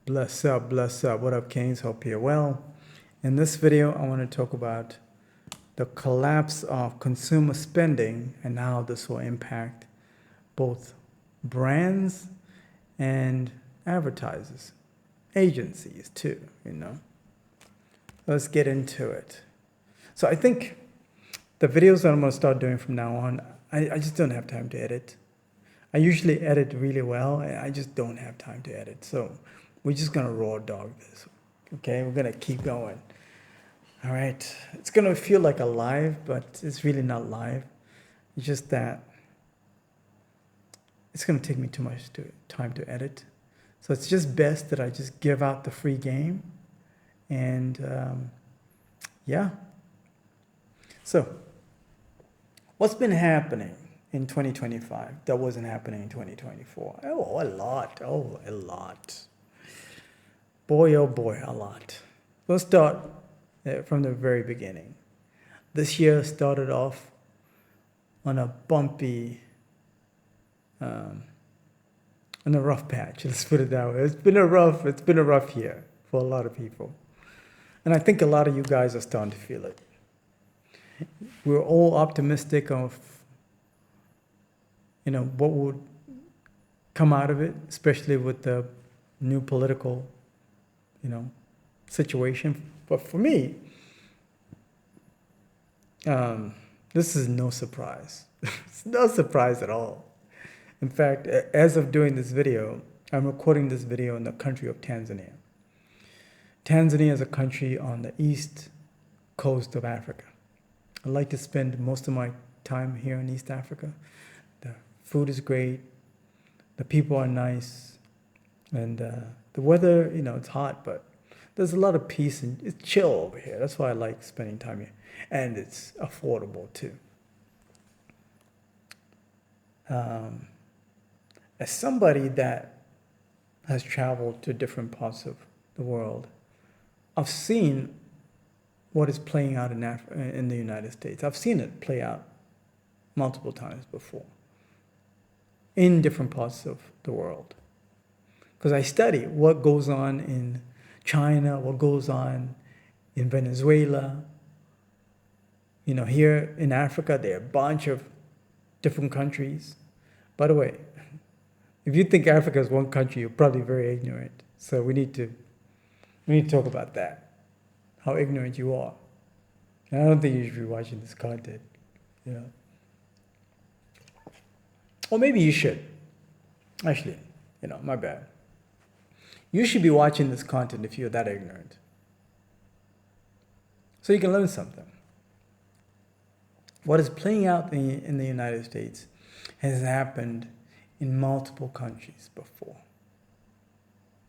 Bless up, bless up. What up, Kings? Hope you're well. In this video, I want to talk about the collapse of consumer spending and how this will impact both brands and advertisers, agencies too. Let's get into it. So I think the videos that I'm going to start doing from now on, I just don't have time to edit. I usually edit really well, and I just don't have time to edit. So we're just going to raw dog this. Okay, we're going to keep going. All right, it's going to feel like a live, but it's really not live. It's just that it's going to take me too much time to edit. So it's just best that I just give out the free game. And yeah. So what's been happening in 2025 that wasn't happening in 2024? Oh, a lot. Oh, a lot. Boy, oh boy, a lot. Let's start from the very beginning. This year started off on a bumpy, on a rough patch. Let's put it that way. It's been a rough year for a lot of people. And I think a lot of you guys are starting to feel it. We're all optimistic of what would come out of it, especially with the new political, situation. But for me, this is no surprise. It's no surprise at all. In fact, as of doing this video, I'm recording this video in the country of Tanzania. Tanzania is a country on the east coast of Africa. I like to spend most of my time here in East Africa. The food is great, the people are nice, and the weather, it's hot, but there's a lot of peace and it's chill over here. That's why I like spending time here. And it's affordable too. As somebody that has traveled to different parts of the world, I've seen what is playing out in the United States. I've seen it play out multiple times before in different parts of the world. Because I study what goes on in China, what goes on in Venezuela. Here in Africa, there are a bunch of different countries. By the way, if you think Africa is one country, you're probably very ignorant. So we need to talk about that, how ignorant you are. And I don't think you should be watching this content, Or maybe you should. Actually, my bad. You should be watching this content if you're that ignorant. So you can learn something. What is playing out in the United States has happened in multiple countries before.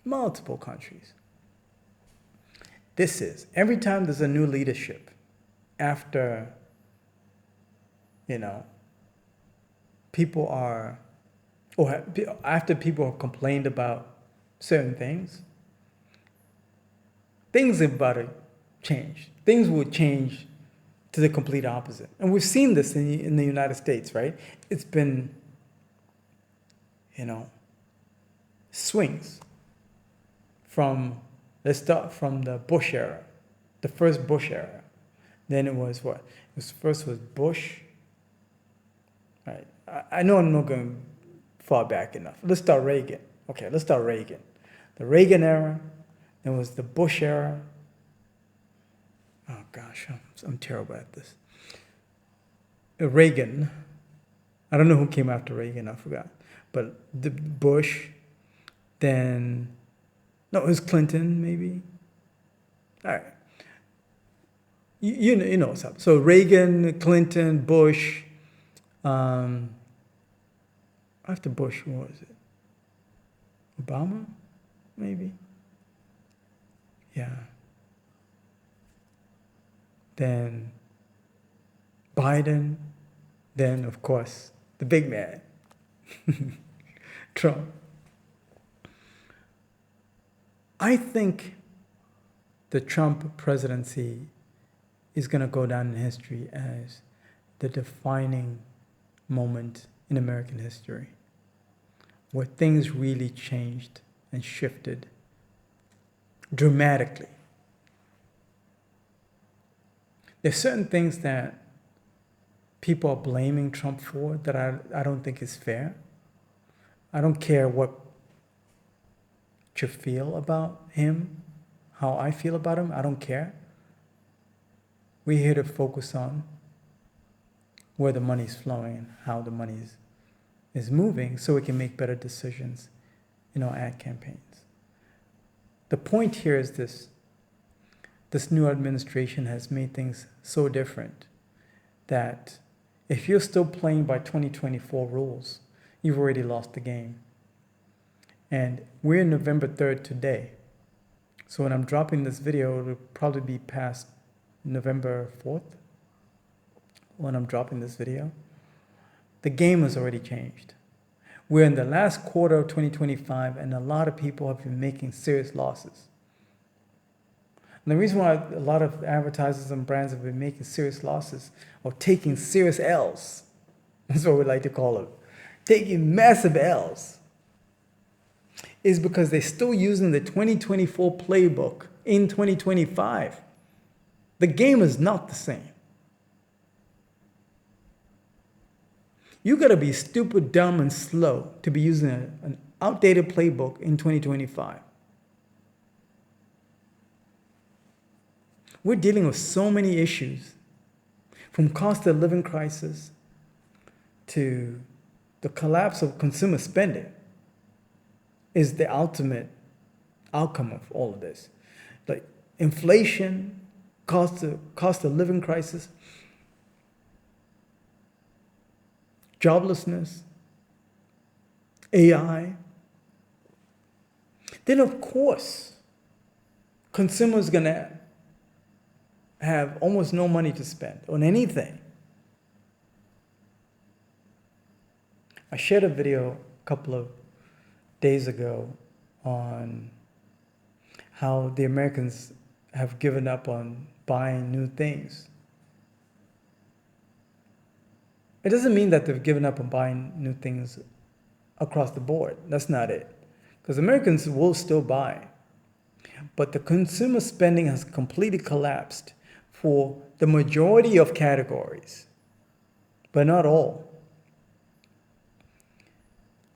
Multiple countries. This is, every time there's a new leadership, after, after people have complained about certain things are about to change. Things will change to the complete opposite. And we've seen this in the United States, right? It's been, swings let's start from the Bush era, the first Bush era. Then it was what? First was Bush. Right. I know I'm not going far back enough. Let's start Reagan. Okay, let's start Reagan. The Reagan era, then was the Bush era. Oh gosh, I'm terrible at this. Reagan, I don't know who came after Reagan, I forgot. But the Bush, then, no, it was Clinton, maybe. All right. You know what's up. So Reagan, Clinton, Bush. After Bush, what was it? Obama, maybe? Yeah. Then Biden. Then, of course, the big man, Trump. I think the Trump presidency is going to go down in history as the defining moment in American history, where things really changed and shifted dramatically. There's certain things that people are blaming Trump for that I don't think is fair. I don't care what you feel about him, how I feel about him. I don't care. We're here to focus on where the money's flowing and how the money is moving so we can make better decisions in our ad campaigns. The point here is this. This new administration has made things so different that if you're still playing by 2024 rules, you've already lost the game. And we're November 3rd today. So when I'm dropping this video, it'll probably be past November 4th when I'm dropping this video. The game has already changed. We're in the last quarter of 2025, and a lot of people have been making serious losses. And the reason why a lot of advertisers and brands have been making serious losses or taking serious L's, that's what we like to call it, taking massive L's, is because they're still using the 2024 playbook in 2025. The game is not the same. You gotta be stupid, dumb, and slow to be using an outdated playbook in 2025. We're dealing with so many issues, from cost of living crisis to the collapse of consumer spending is the ultimate outcome of all of this. Like inflation, cost of living crisis, joblessness, AI. Then of course, consumers gonna have almost no money to spend on anything. I shared a video a couple of days ago on how the Americans have given up on buying new things. It doesn't mean that they've given up on buying new things across the board. That's not it. Because Americans will still buy. But the consumer spending has completely collapsed for the majority of categories, but not all.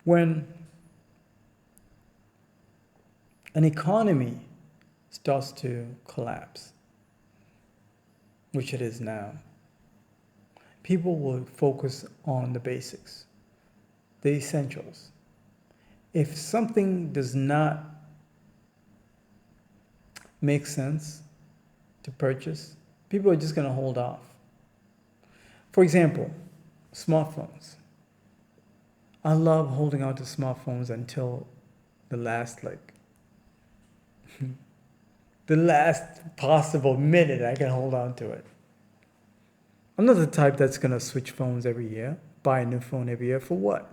When an economy starts to collapse, which it is now, people will focus on the basics, the essentials. If something does not make sense to purchase, people are just going to hold off. For example, smartphones. I love holding on to smartphones until the last possible minute I can hold on to it. I'm not the type that's going to switch phones every year, buy a new phone every year. For what?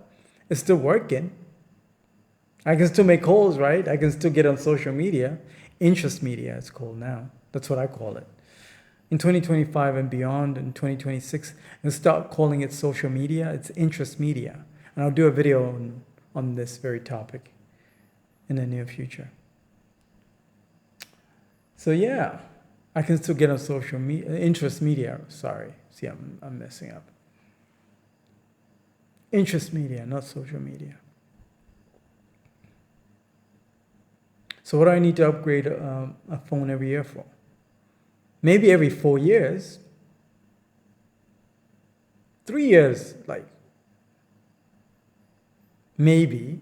It's still working. I can still make calls, right? I can still get on social media. Interest media, it's called now. That's what I call it. In 2025 and beyond, in 2026, and start calling it social media. It's interest media. And I'll do a video on this very topic in the near future. So yeah, I can still get on social media, interest media, sorry. See, I'm messing up. Interest media, not social media. So what do I need to upgrade a phone every year for? Maybe every 4 years. 3 years, maybe.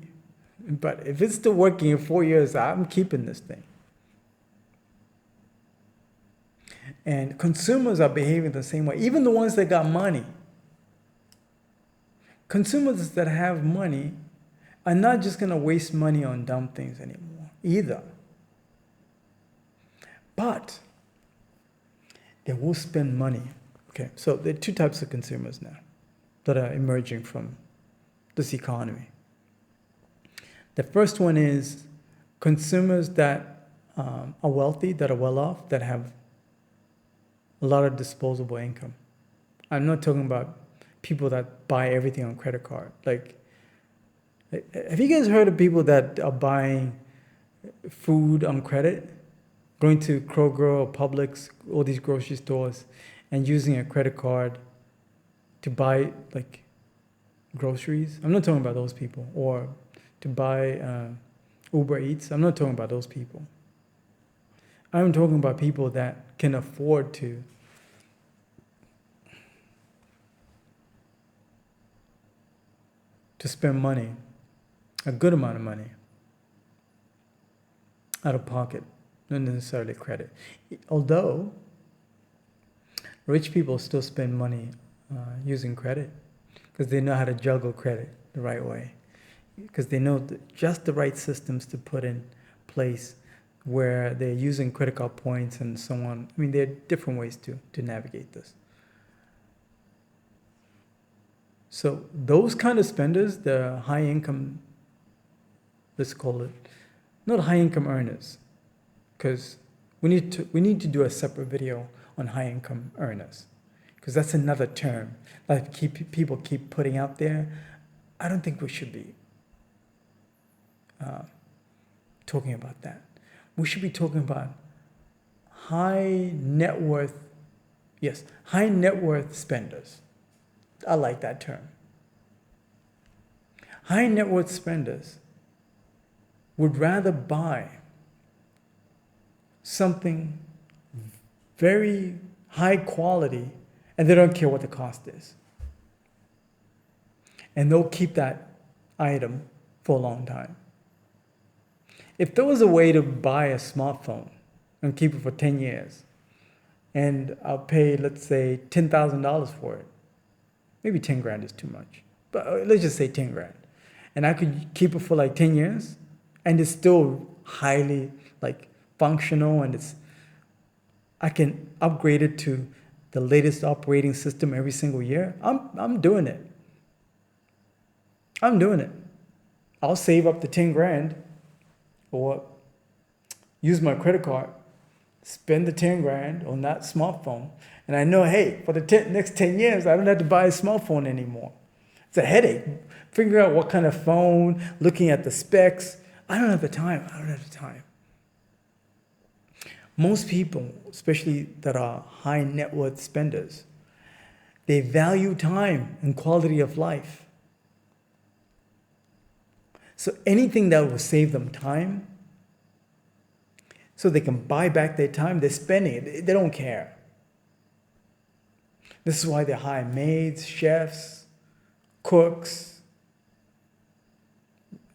But if it's still working in 4 years, I'm keeping this thing. And consumers are behaving the same way, even the ones that got money. Consumers that have money are not just going to waste money on dumb things anymore, either. But they will spend money. Okay, so there are two types of consumers now that are emerging from this economy. The first one is consumers that are wealthy, that are well off, that have a lot of disposable income. I'm not talking about people that buy everything on credit card. Have you guys heard of people that are buying food on credit? going to Kroger or Publix, all these grocery stores, and using a credit card to buy like groceries. I'm not talking about those people. Or to buy Uber Eats. I'm not talking about those people. I'm talking about people that can afford to spend money, a good amount of money, out of pocket, not necessarily credit. Although rich people still spend money using credit because they know how to juggle credit the right way, because they know just the right systems to put in place where they're using credit card points and so on. I mean, there are different ways to navigate this. So those kind of spenders, the high income, let's call it, not high income earners, because we need to do a separate video on high income earners, because that's another term that people keep putting out there. I don't think we should be talking about that. We should be talking about high net worth spenders. I like that term. High net worth spenders would rather buy something very high quality, and they don't care what the cost is. And they'll keep that item for a long time. If there was a way to buy a smartphone and keep it for 10 years, and I'll pay, let's say, $10,000 for it, maybe 10 grand is too much, but let's just say 10 grand, and I could keep it for like 10 years, and it's still highly like functional, and I can upgrade it to the latest operating system every single year, I'm doing it. I'm doing it. I'll save up the 10 grand or use my credit card, spend the 10 grand on that smartphone, and I know, hey, for the next 10 years, I don't have to buy a smartphone anymore. It's a headache. Figuring out what kind of phone, looking at the specs. I don't have the time. Most people, especially that are high net worth spenders, they value time and quality of life. So anything that will save them time, so they can buy back their time, they're spending it. They don't care. This is why they hire maids, chefs, cooks,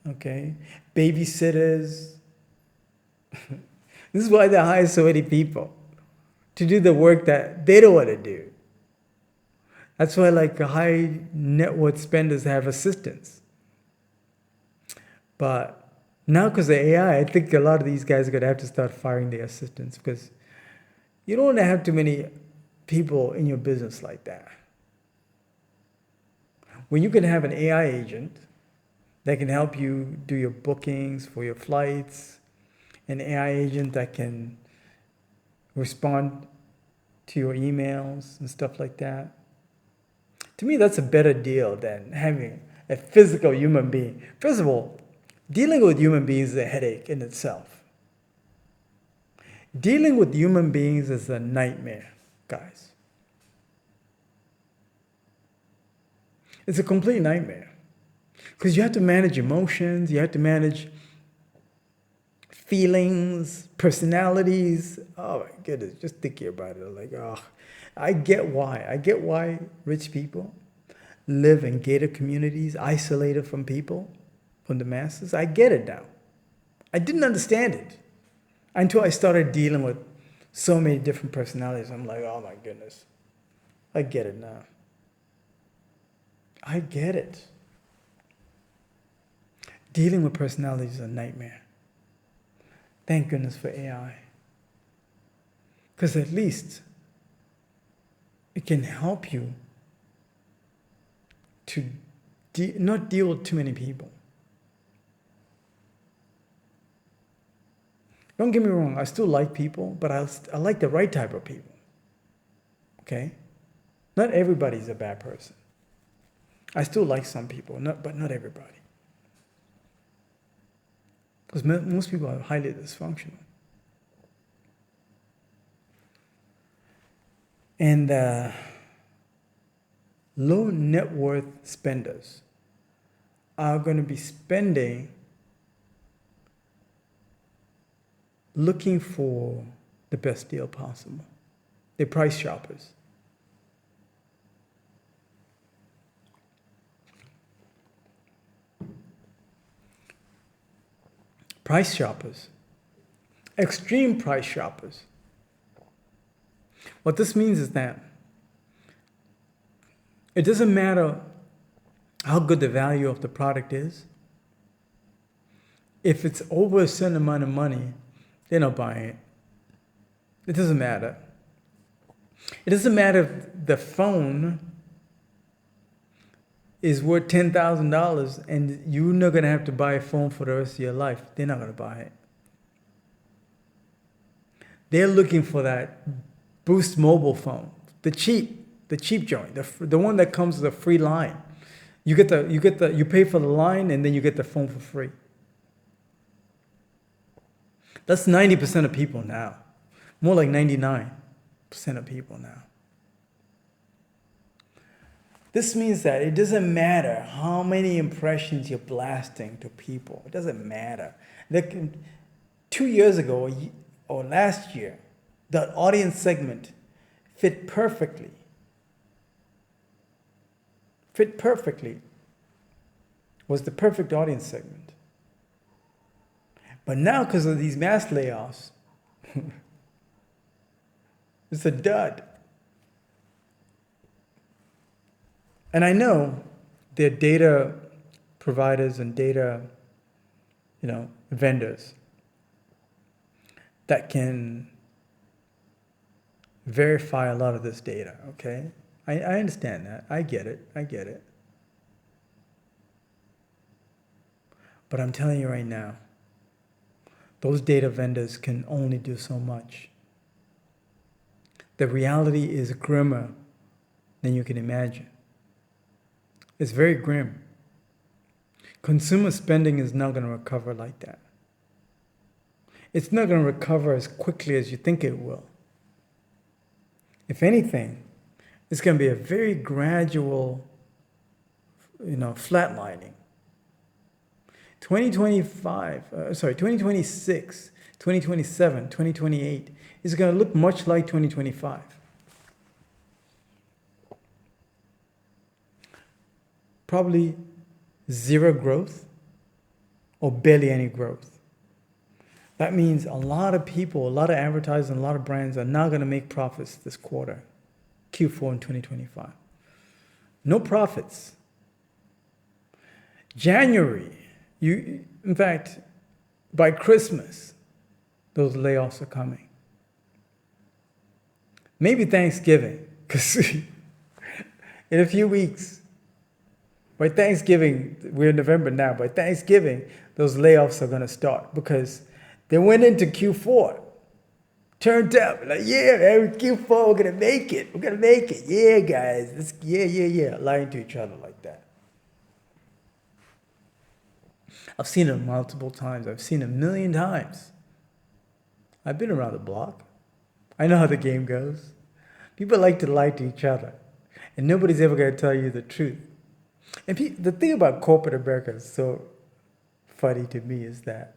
okay, babysitters. This is why they hire so many people to do the work that they don't want to do. That's why like high net worth spenders have assistants. But now because of AI, I think a lot of these guys are going to have to start firing their assistants, because you don't want to have too many people in your business like that. When you can have an AI agent that can help you do your bookings for your flights, an AI agent that can respond to your emails and stuff like that, to me, that's a better deal than having a physical human being. First of all, dealing with human beings is a headache in itself. Dealing with human beings is a nightmare, guys. It's a complete nightmare. Because you have to manage emotions, you have to manage feelings, personalities. Oh my goodness, just thinking about it, like, oh, I get why rich people live in gated communities, isolated from people, from the masses. I get it now. I didn't understand it until I started dealing with so many different personalities. I'm like, oh my goodness, I get it now. I get it. Dealing with personalities is a nightmare. Thank goodness for AI. Because at least it can help you to not deal with too many people. Don't get me wrong, I still like people, but I like the right type of people. Okay? Not everybody's a bad person. I still like some people, but not everybody. Because most people are highly dysfunctional. And the low net worth spenders are going to be spending looking for the best deal possible. They're price shoppers. Price shoppers. Extreme price shoppers. What this means is that it doesn't matter how good the value of the product is. If it's over a certain amount of money, they're not buying it. It doesn't matter. It doesn't matter if the phone is worth $10,000 and you're not going to have to buy a phone for the rest of your life. They're not going to buy it. They're looking for that Boost mobile phone, the cheap joint, the one that comes with a free line. You pay for the line and then you get the phone for free. That's 90% of people now. More like 99% of people now. This means that it doesn't matter how many impressions you're blasting to people. It doesn't matter. 2 years ago or last year, the audience segment fit perfectly. Was the perfect audience segment. But now, because of these mass layoffs, it's a dud. And I know there are data providers and data, vendors that can verify a lot of this data, okay? I understand that. I get it. But I'm telling you right now, those data vendors can only do so much. The reality is grimmer than you can imagine. It's very grim. Consumer spending is not going to recover like that. It's not going to recover as quickly as you think it will. If anything, it's going to be a very gradual, flatlining. 2026, 2027, 2028 is going to look much like 2025. Probably zero growth or barely any growth. That means a lot of people, a lot of advertisers, and a lot of brands are not going to make profits this quarter, Q4 in 2025. No profits. January, in fact, by Christmas, those layoffs are coming. Maybe Thanksgiving, because in a few weeks, by Thanksgiving, we're in November now, by Thanksgiving, those layoffs are going to start because they went into Q4, turned up, every Q4, we're going to make it. Yeah, guys. Lying to each other like that. I've seen it multiple times. I've seen it 1 million times. I've been around the block. I know how the game goes. People like to lie to each other, and nobody's ever going to tell you the truth. And the thing about corporate America is so funny to me is that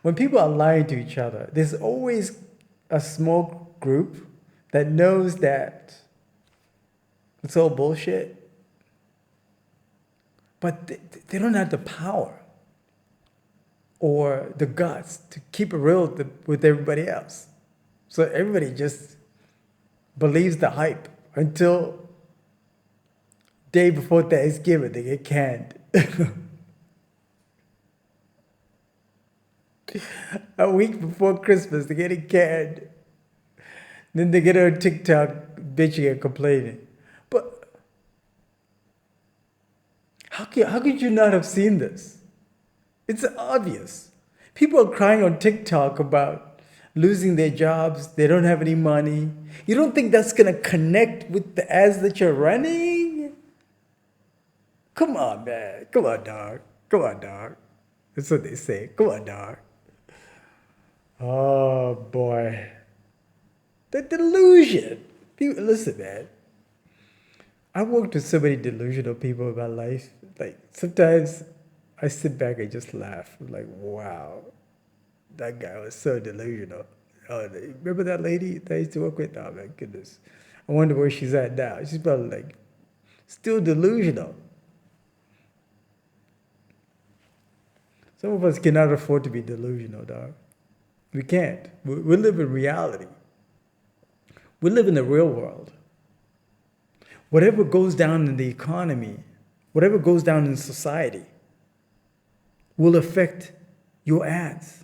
when people are lying to each other, there's always a small group that knows that it's all bullshit. But they don't have the power or the guts to keep it real with everybody else. So everybody just believes the hype until day before Thanksgiving, they get canned. A week before Christmas, they're getting canned. Then they get on TikTok bitching and complaining. But how could you not have seen this? It's obvious. People are crying on TikTok about losing their jobs. They don't have any money. You don't think that's going to connect with the ads that you're running? Come on, man. Come on, dog. That's what they say. Come on, dog. Oh, boy. The delusion. People, listen, man. I worked with so many delusional people in my life. Like, sometimes I sit back and just laugh. I'm like, wow, that guy was so delusional. Oh, remember that lady that I used to work with? Oh, my goodness. I wonder where she's at now. She's probably like still delusional. Some of us cannot afford to be delusional, dog. We can't. We live in reality. We live in the real world. Whatever goes down in the economy, whatever goes down in society, will affect your ads.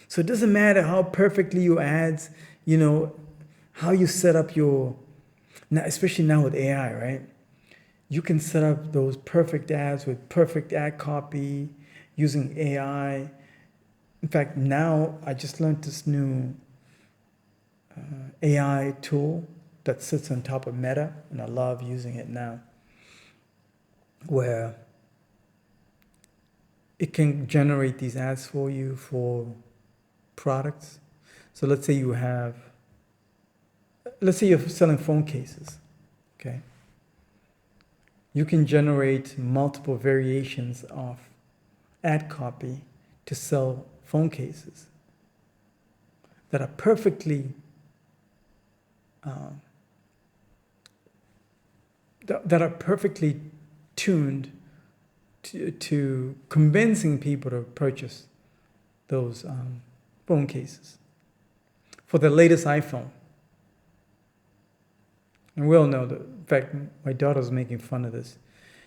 So it doesn't matter how perfectly your ads, how you set up your, now, especially now with AI, right? You can set up those perfect ads with perfect ad copy using AI. In fact, now I just learned this new AI tool that sits on top of Meta, and I love using it now, where it can generate these ads for you for products. So let's say you're selling phone cases, okay? You can generate multiple variations of ad copy to sell phone cases that are perfectly tuned to convincing people to purchase those phone cases for the latest iPhone. And we all know that. In fact, my daughter was making fun of this.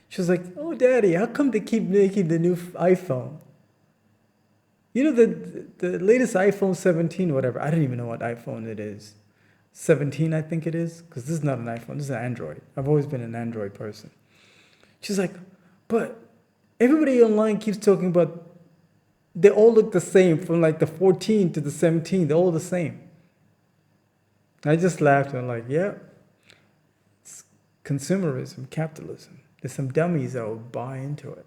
She was like, "Oh, Daddy, how come they keep making the new iPhone? You know, the latest iPhone 17, whatever. I don't even know what iPhone it is. 17, I think it is, because this is not an iPhone. This is an Android. I've always been an Android person." She's like, "But everybody online keeps talking about they all look the same from like the 14 to the 17. They're all the same." I just laughed and I'm like, "Yeah, it's consumerism, capitalism. There's some dummies that will buy into it."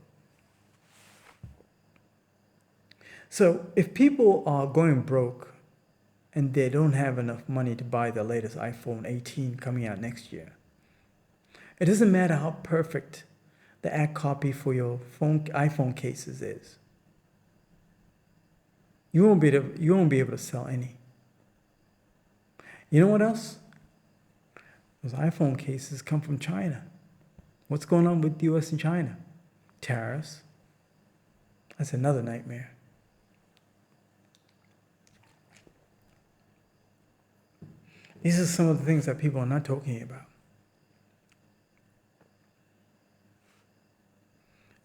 So if people are going broke and they don't have enough money to buy the latest iPhone 18 coming out next year, it doesn't matter how perfect the ad copy for your iPhone cases is. You won't be able to sell any. You know what else? Those iPhone cases come from China. What's going on with the US and China? Tariffs. That's another nightmare. These are some of the things that people are not talking about.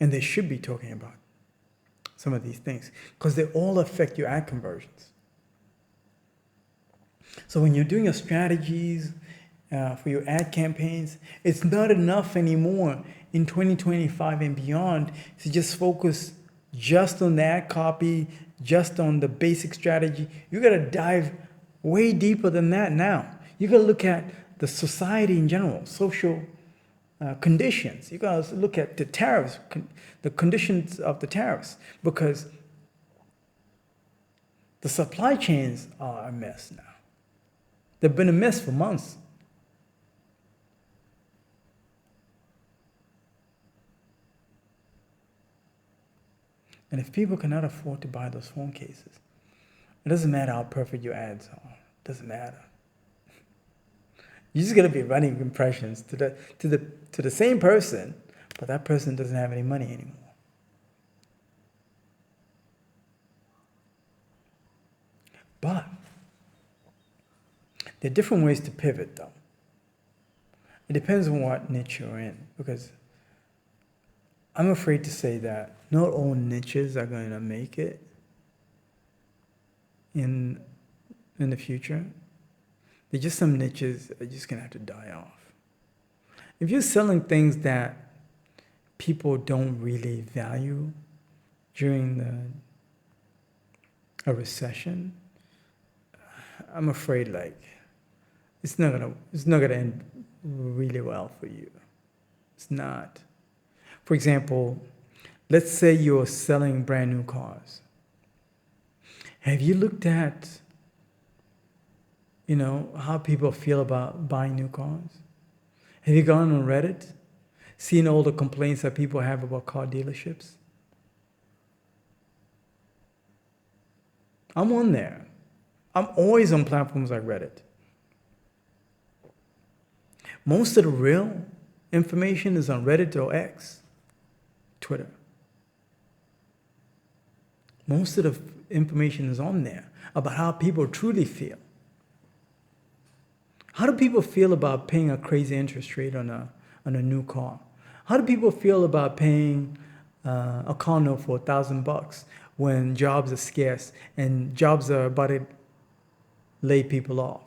And they should be talking about some of these things because they all affect your ad conversions. So when you're doing your strategies for your ad campaigns, it's not enough anymore in 2025 and beyond to just focus just on the ad copy, just on the basic strategy. You got to dive way deeper than that now. You got to look at the society in general, social conditions. You got to look at the tariffs, the conditions of the tariffs, because the supply chains are a mess now. They've been a mess for months. And if people cannot afford to buy those phone cases, it doesn't matter how perfect your ads are. It doesn't matter. You're just gonna be running impressions to the same person, but that person doesn't have any money anymore. But there are different ways to pivot, though. It depends on what niche you're in, because I'm afraid to say that not all niches are going to make it in the future. There's just some niches that are just going to have to die off. If you're selling things that people don't really value during a recession, I'm afraid it's not gonna end really well for you. It's not. For example, let's say you're selling brand new cars. Have you looked at how people feel about buying new cars? Have you gone on Reddit, seen all the complaints that people have about car dealerships? I'm on there. I'm always on platforms like Reddit. Most of the real information is on Reddit or X, Twitter. Most of the information is on there about how people truly feel. How do people feel about paying a crazy interest rate on a new car? How do people feel about paying a car note for $1,000 when jobs are scarce and jobs are about to lay people off?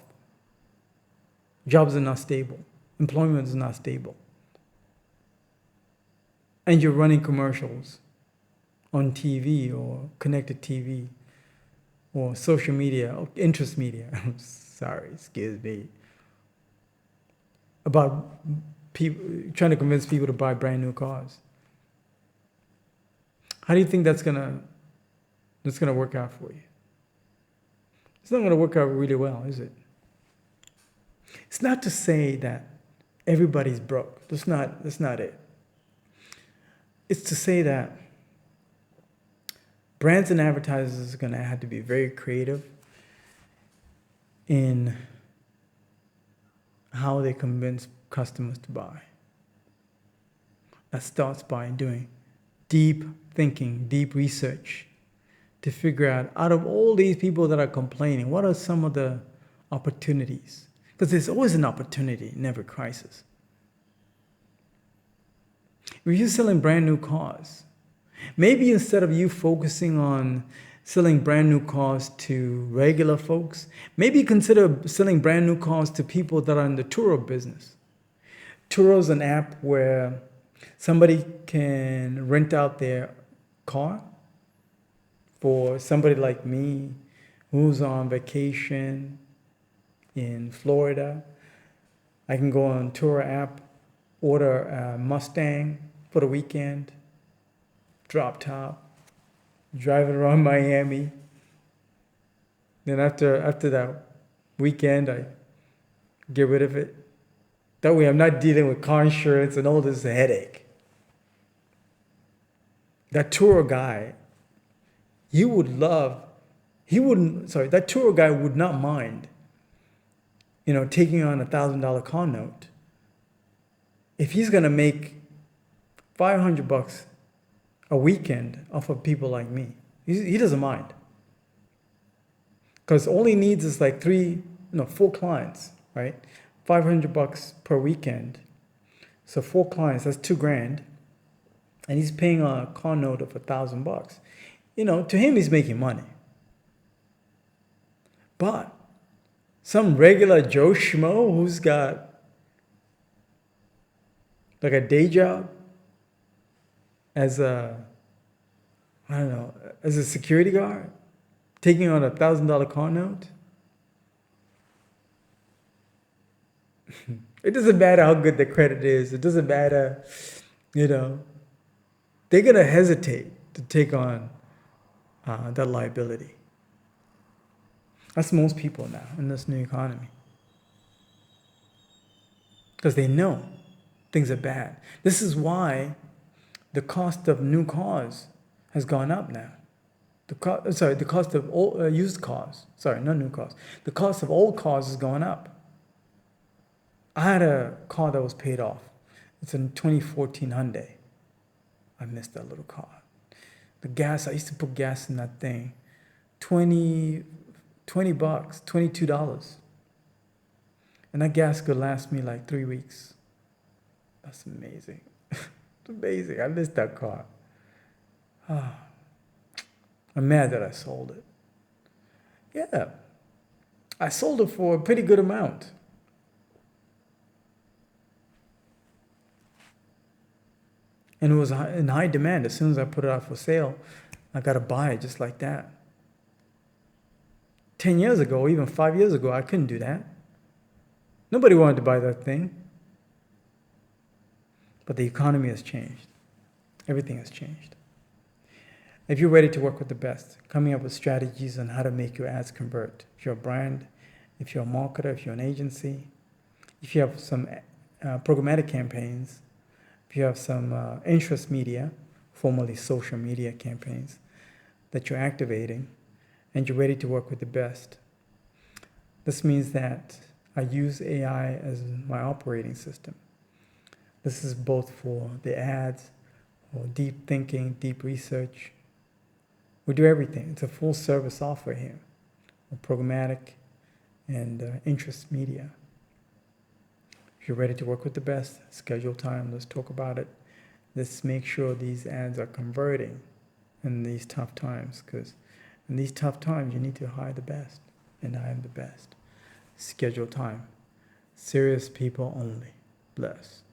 Jobs are not stable. Employment is not stable. And you're running commercials on TV or connected TV or social media or interest media. Sorry, excuse me. About people trying to convince people to buy brand new cars. How do you think that's gonna work out for you? It's not gonna work out really well, is it? It's not to say that everybody's broke. That's not it. It's to say that brands and advertisers are going to have to be very creative in how they convince customers to buy. That starts by doing deep thinking, deep research to figure out of all these people that are complaining, what are some of the opportunities? Because there's always an opportunity, never a crisis. If you're selling brand new cars, maybe instead of you focusing on selling brand new cars to regular folks, maybe consider selling brand new cars to people that are in the Turo business. Turo is an app where somebody can rent out their car for somebody like me who's on vacation in Florida. I can go on Turo app, order a Mustang for the weekend, drop top, drive it around Miami. Then after that weekend, I get rid of it. That way I'm not dealing with car insurance and all this headache. That tour guy, that tour guy would not mind, taking on $1,000 car note if he's going to make $500 a weekend off of people like me. He doesn't mind. Because all he needs is like 4 clients, right? $500 per weekend. So 4 clients, that's $2,000. And he's paying a car note of $1,000. To him, he's making money. But some regular Joe Schmo who's got like a day job as a security guard, taking on a $1,000 car note. It doesn't matter how good the credit is. It doesn't matter, they're going to hesitate to take on that liability. That's most people now in this new economy. Because they know things are bad. This is why the cost of new cars has gone up now. The cost of used cars. Sorry, not new cars. The cost of old cars has gone up. I had a car that was paid off. It's a 2014 Hyundai. I missed that little car. The gas, I used to put gas in that thing. $20, $22. And that gas could last me like 3 weeks. That's amazing. It's amazing. I missed that car. I'm mad that I sold it. Yeah. I sold it for a pretty good amount. And it was in high demand. As soon as I put it out for sale, I got to buy it just like that. 10 years ago, even 5 years ago, I couldn't do that. Nobody wanted to buy that thing. But the economy has changed. Everything has changed. If you're ready to work with the best, coming up with strategies on how to make your ads convert, if you're a brand if you're a marketer, if you're an agency, if you have some programmatic campaigns, if you have some interest media, formerly social media campaigns, that you're activating, and you're ready to work with the best. This means that I use AI as my operating system. This is both for the ads, or deep thinking, deep research. We do everything. It's a full service software here, programmatic and interest media. If you're ready to work with the best, schedule time, let's talk about it. Let's make sure these ads are converting in these tough times, because in these tough times, you need to hire the best, and I am the best. Schedule time. Serious people only. Bless.